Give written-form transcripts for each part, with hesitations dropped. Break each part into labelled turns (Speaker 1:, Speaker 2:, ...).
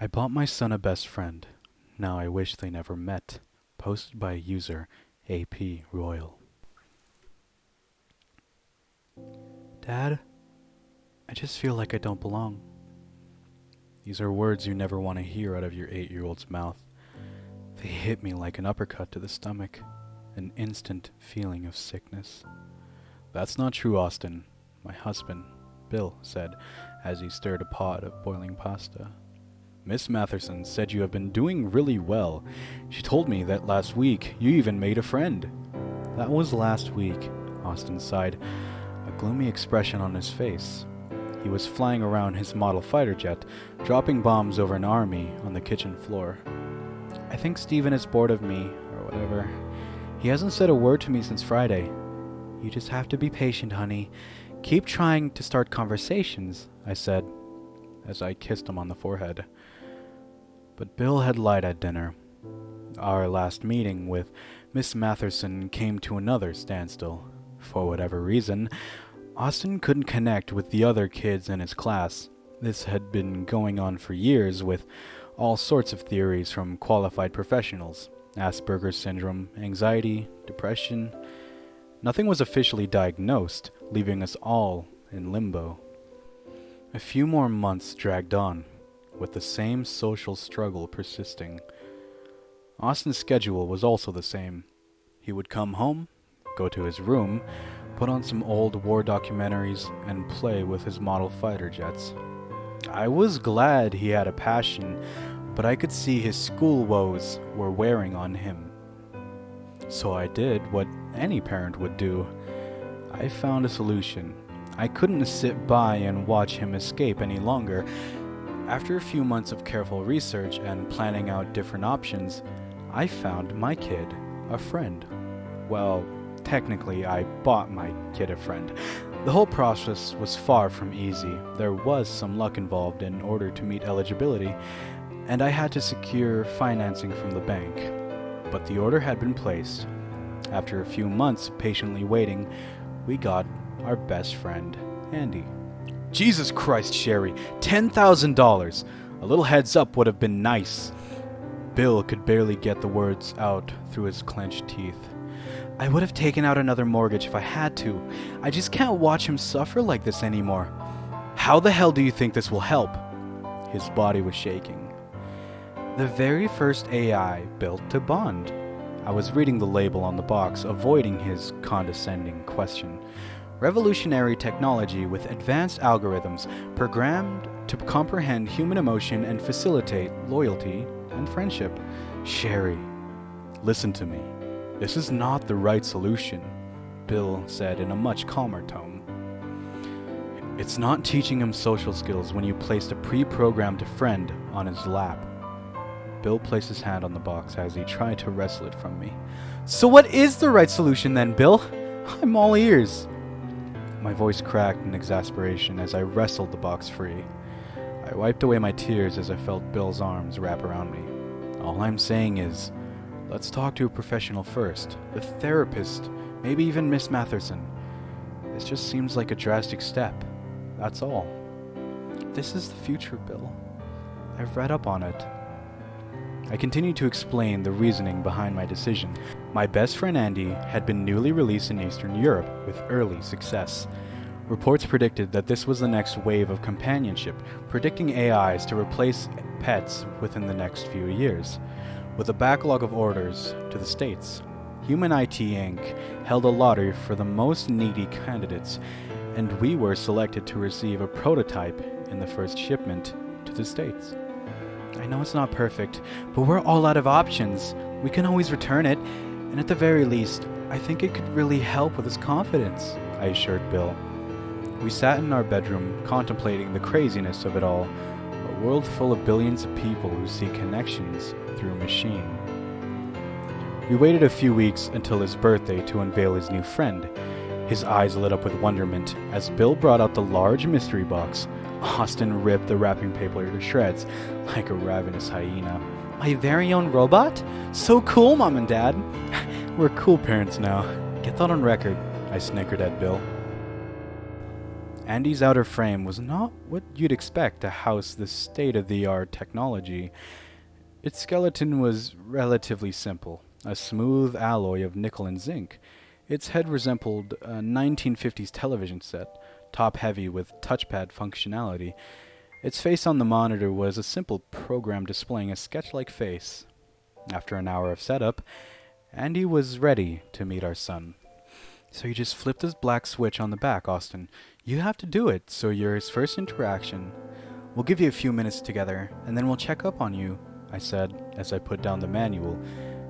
Speaker 1: I bought my son a best friend. Now I wish they never met. Posted by user aproyal. Dad, I just feel like I don't belong. These are words you never want to hear out of your 8-year-old's mouth. They hit me like an uppercut to the stomach, an instant feeling of sickness. That's not true, Austin, my husband, Bill, said as he stirred a pot of boiling pasta. Miss Matherson said you have been doing really well. She told me that last week you even made a friend. That was last week, Austin sighed, a gloomy expression on his face. He was flying around his model fighter jet, dropping bombs over an army on the kitchen floor. I think Steven is bored of me, or whatever. He hasn't said a word to me since Friday. You just have to be patient, honey. Keep trying to start conversations, I said, as I kissed him on the forehead. But Bill had lied at dinner. Our last meeting with Miss Matherson came to another standstill. For whatever reason, Austin couldn't connect with the other kids in his class. This had been going on for years with all sorts of theories from qualified professionals. Asperger's syndrome, anxiety, depression. Nothing was officially diagnosed, leaving us all in limbo. A few more months dragged on, with the same social struggle persisting. Austin's schedule was also the same. He would come home, go to his room, put on some old war documentaries, and play with his model fighter jets. I was glad he had a passion, but I could see his school woes were wearing on him. So I did what any parent would do. I found a solution. I couldn't sit by and watch him escape any longer. After a few months of careful research and planning out different options, I found my kid a friend. Well, technically, I bought my kid a friend. The whole process was far from easy. There was some luck involved in order to meet eligibility, and I had to secure financing from the bank. But the order had been placed. After a few months patiently waiting, we got our best friend, Andy. Jesus Christ, Sherry, $10,000! A little heads up would have been nice. Bill could barely get the words out through his clenched teeth. I would have taken out another mortgage if I had to. I just can't watch him suffer like this anymore. How the hell do you think this will help? His body was shaking. The very first AI built to bond. I was reading the label on the box, avoiding his condescending question. Revolutionary technology with advanced algorithms programmed to comprehend human emotion and facilitate loyalty and friendship. Sherry, listen to me. This is not the right solution, Bill said in a much calmer tone. It's not teaching him social skills when you placed a pre-programmed friend on his lap. Bill placed his hand on the box as he tried to wrestle it from me. So what is the right solution then, Bill? I'm all ears. My voice cracked in exasperation as I wrestled the box free. I wiped away my tears as I felt Bill's arms wrap around me. All I'm saying is, let's talk to a professional first. A therapist, maybe even Miss Matherson. This just seems like a drastic step. That's all. This is the future, Bill. I've read up on it. I continued to explain the reasoning behind my decision. My best friend Andy had been newly released in Eastern Europe with early success. Reports predicted that this was the next wave of companionship, predicting AIs to replace pets within the next few years. With a backlog of orders to the States, Human IT Inc. held a lottery for the most needy candidates, and we were selected to receive a prototype in the first shipment to the States. I know it's not perfect, but we're all out of options. We can always return it, and at the very least, I think it could really help with his confidence, I assured Bill. We sat in our bedroom, contemplating the craziness of it all, a world full of billions of people who see connections through a machine. We waited a few weeks until his birthday to unveil his new friend. His eyes lit up with wonderment as Bill brought out the large mystery box. Austin ripped the wrapping paper to shreds like a ravenous hyena. My very own robot? So cool, Mom and Dad. We're cool parents now. Get that on record, I snickered at Bill. Andy's outer frame was not what you'd expect to house this state-of-the-art technology. Its skeleton was relatively simple, a smooth alloy of nickel and zinc. Its head resembled a 1950s television set, top-heavy with touchpad functionality. Its face on the monitor was a simple program displaying a sketch-like face. After an hour of setup, Andy was ready to meet our son. So you just flipped this black switch on the back, Austin. You have to do it, so you're his first interaction. We'll give you a few minutes together, and then we'll check up on you, I said as I put down the manual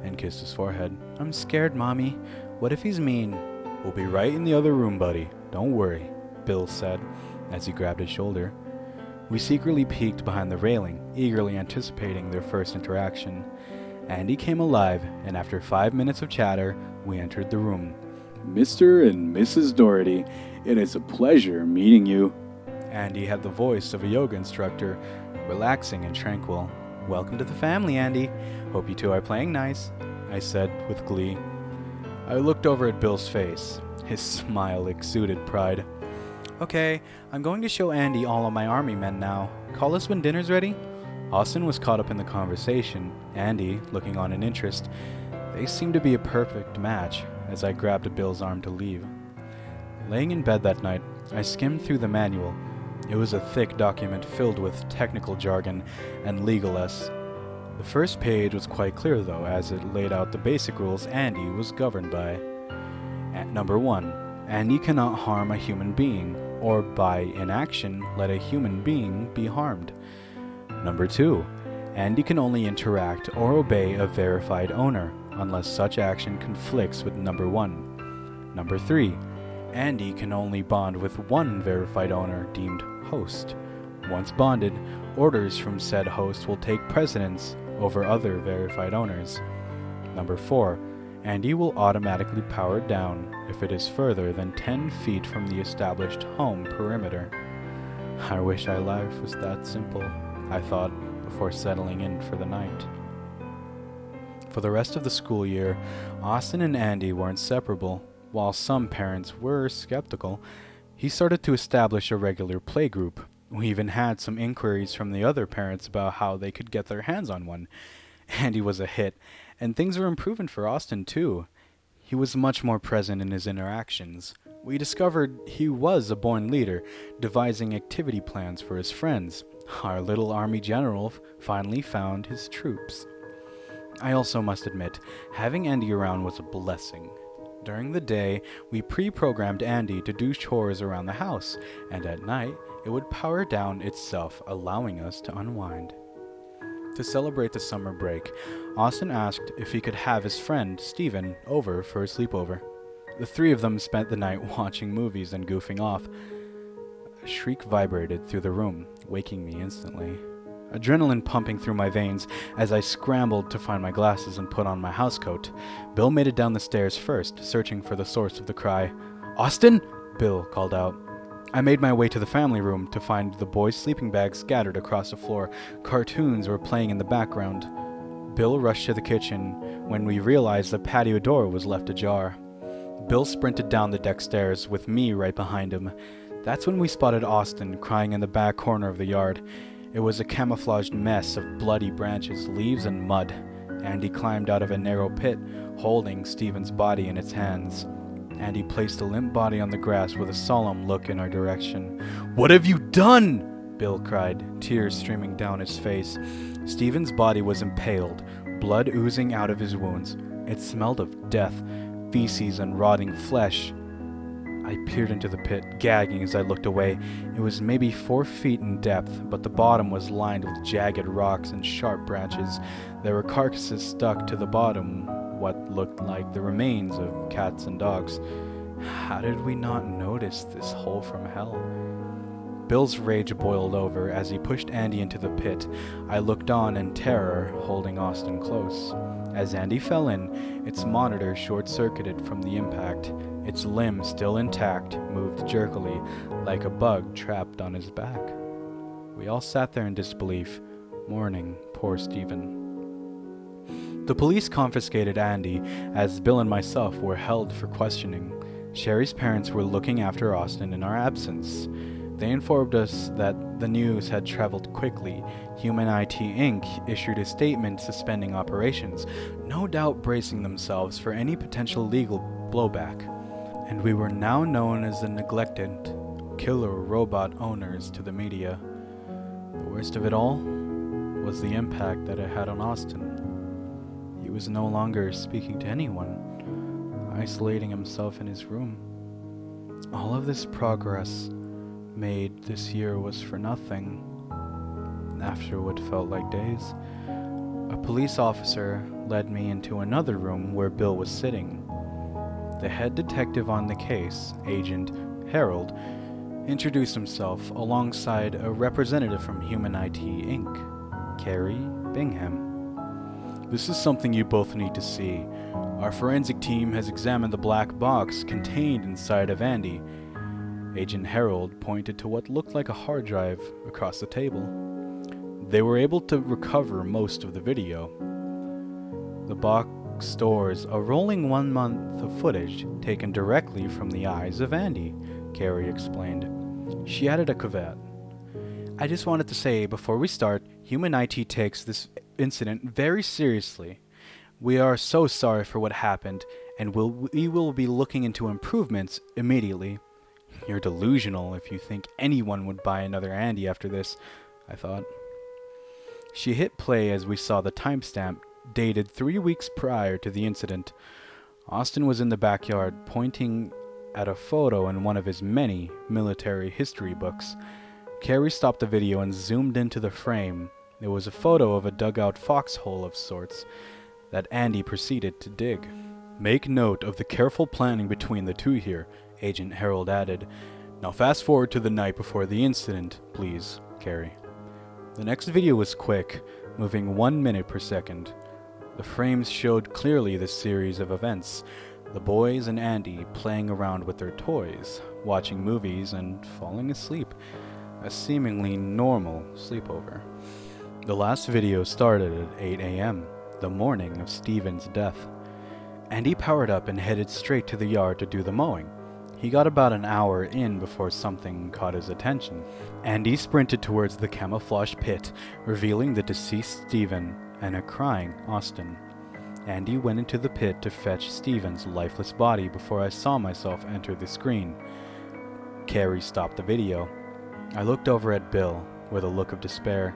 Speaker 1: and kissed his forehead. I'm scared, Mommy. What if he's mean? We'll be right in the other room, buddy. Don't worry, Bill said as he grabbed his shoulder. We secretly peeked behind the railing, eagerly anticipating their first interaction. Andy came alive, and after 5 minutes of chatter, we entered the room. Mr. and Mrs. Doherty, it is a pleasure meeting you. Andy had the voice of a yoga instructor, relaxing and tranquil. Welcome to the family, Andy. Hope you two are playing nice, I said with glee. I looked over at Bill's face. His smile exuded pride. Okay, I'm going to show Andy all of my army men now. Call us when dinner's ready. Austin was caught up in the conversation, Andy looking on in interest. They seemed to be a perfect match as I grabbed Bill's arm to leave. Laying in bed that night, I skimmed through the manual. It was a thick document filled with technical jargon and legal-esque. The first page was quite clear, though, as it laid out the basic rules Andy was governed by. Number 1. Andy cannot harm a human being, or by inaction let a human being be harmed. Number 2. Andy can only interact or obey a verified owner, unless such action conflicts with number 1. Number 3. Andy can only bond with one verified owner deemed host. Once bonded, orders from said host will take precedence over other verified owners. Number 4. Andy will automatically power down if it is further than 10 feet from the established home perimeter. I wish our life was that simple, I thought, before settling in for the night. For the rest of the school year, Austin and Andy were inseparable. While some parents were skeptical, he started to establish a regular playgroup. We even had some inquiries from the other parents about how they could get their hands on one. Andy was a hit, and things were improving for Austin too. He was much more present in his interactions. We discovered he was a born leader, devising activity plans for his friends. Our little army general finally found his troops. I also must admit, having Andy around was a blessing. During the day, we pre-programmed Andy to do chores around the house, and at night, it would power down itself, allowing us to unwind. To celebrate the summer break, Austin asked if he could have his friend, Steven, over for a sleepover. The three of them spent the night watching movies and goofing off. A shriek vibrated through the room, waking me instantly. Adrenaline pumping through my veins as I scrambled to find my glasses and put on my housecoat. Bill made it down the stairs first, searching for the source of the cry. "Austin!" Bill called out. I made my way to the family room to find the boys' sleeping bags scattered across the floor. Cartoons were playing in the background. Bill rushed to the kitchen when we realized the patio door was left ajar. Bill sprinted down the deck stairs with me right behind him. That's when we spotted Austin crying in the back corner of the yard. It was a camouflaged mess of bloody branches, leaves, and mud. Andy climbed out of a narrow pit, holding Steven's body in its hands. Andy placed the limp body on the grass with a solemn look in our direction. "What have you done?" Bill cried, tears streaming down his face. Steven's body was impaled, blood oozing out of his wounds. It smelled of death, feces, and rotting flesh. I peered into the pit, gagging as I looked away. It was maybe 4 feet in depth, but the bottom was lined with jagged rocks and sharp branches. There were carcasses stuck to the bottom, what looked like the remains of cats and dogs. How did we not notice this hole from hell? Bill's rage boiled over as he pushed Andy into the pit. I looked on in terror, holding Austin close. As Andy fell in, its monitor short-circuited from the impact. Its limb, still intact, moved jerkily, like a bug trapped on his back. We all sat there in disbelief, mourning poor Steven. The police confiscated Andy, as Bill and myself were held for questioning. Sherry's parents were looking after Austin in our absence. They informed us that the news had traveled quickly. Human IT Inc. issued a statement suspending operations, no doubt bracing themselves for any potential legal blowback. And we were now known as the neglected killer robot owners to the media. The worst of it all was the impact that it had on Austin. He was no longer speaking to anyone, isolating himself in his room. All of this progress made this year was for nothing. After what felt like days, a police officer led me into another room where Bill was sitting. The head detective on the case, Agent Harold, introduced himself alongside a representative from Human IT Inc., Carrie Bingham. "This is something you both need to see. Our forensic team has examined the black box contained inside of Andy." Agent Harold pointed to what looked like a hard drive across the table. They were able to recover most of the video. The box stores a rolling 1 month of footage taken directly from the eyes of Andy, Carrie explained. She added a caveat. "I just wanted to say before we start, Human IT takes this incident very seriously. We are so sorry for what happened, and we will be looking into improvements immediately." "You're delusional if you think anyone would buy another Andy after this," I thought. She hit play as we saw the timestamp, dated 3 weeks prior to the incident. Austin was in the backyard, pointing at a photo in one of his many military history books. Carrie stopped the video and zoomed into the frame. It was a photo of a dugout foxhole of sorts that Andy proceeded to dig. "Make note of the careful planning between the two here," Agent Harold added. "Now fast forward to the night before the incident, please, Carrie." The next video was quick, moving 1 minute per second. The frames showed clearly the series of events. The boys and Andy playing around with their toys, watching movies, and falling asleep. A seemingly normal sleepover. The last video started at 8 a.m., the morning of Steven's death. Andy powered up and headed straight to the yard to do the mowing. He got about an hour in before something caught his attention. Andy sprinted towards the camouflage pit, revealing the deceased Steven and a crying Austin. Andy went into the pit to fetch Steven's lifeless body before I saw myself enter the screen. Carrie stopped the video. I looked over at Bill with a look of despair.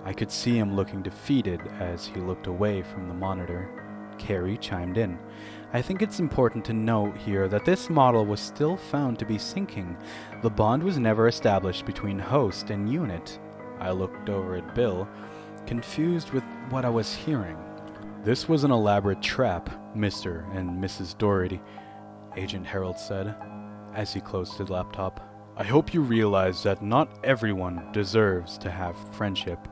Speaker 1: I could see him looking defeated as he looked away from the monitor. Carrie chimed in. "I think it's important to note here that this model was still found to be sinking. The bond was never established between host and unit." I looked over at Bill, confused with what I was hearing. "This was an elaborate trap, Mr. and Mrs. Doherty," Agent Harold said, as he closed his laptop. "I hope you realize that not everyone deserves to have friendship."